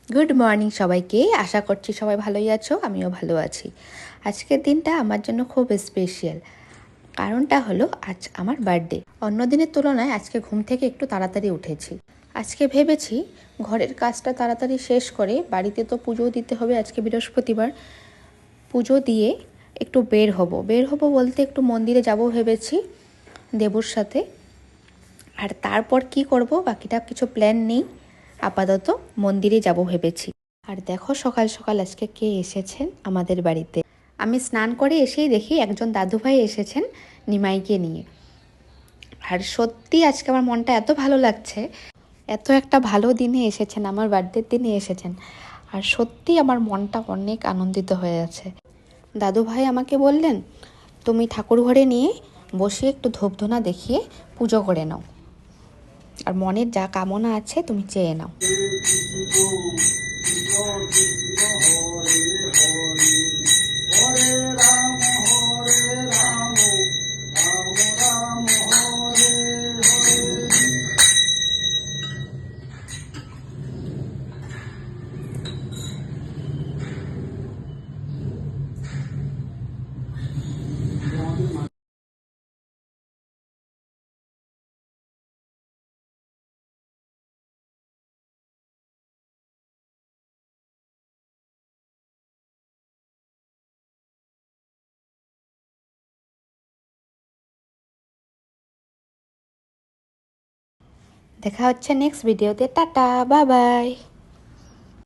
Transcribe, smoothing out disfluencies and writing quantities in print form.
Good morning সবাইকে। আশা করছি সবাই ভালোই আছো, আমিও ভালো আছি। আজকের দিনটা আমার জন্য খুব স্পেশাল। কারণটা হলো আজ আমার বার্থডে। অন্য দিনের তুলনায় আজকে ঘুম থেকে একটু তাড়াতাড়ি উঠেছি। আজকে ভেবেছি ঘরের কাজটা তাড়াতাড়ি শেষ করে, বাড়িতে তো পুজো দিতে হবে, আজকে বৃহস্পতিবার, পুজো দিয়ে একটু বের হব বলতে একটু মন্দিরে যাব ভেবেছি দেবুর সাথে। আর তারপর কি করব বাকিটা কিছু প্ল্যান নেই, আপাতত মন্দিরে যাব ভেবেছি। আর দেখো সকাল সকাল আজকে কে এসেছেন আমাদের বাড়িতে। আমি স্নান করে এসেই দেখি একজন দাদুভাই এসেছেন নিমাইকে নিয়ে। আর সত্যি আজকে আমার মনটা এত ভালো লাগছে, এত একটা ভালো দিনে এসেছেন, আমার বার্থডের দিনে এসেছেন। আর সত্যি আমার মনটা অনেক আনন্দিত হয়ে আছে। দাদুভাই আমাকে বললেন, তুমি ঠাকুর ঘরে নিয়ে বসে একটু ধূপধুনা দেখিয়ে পুজো করে নাও, আর মনের যা কামনা আছে তুমি চেয়ে নাও। দেখা হচ্ছে নেক্সট ভিডিওতে। Tata, bye bye.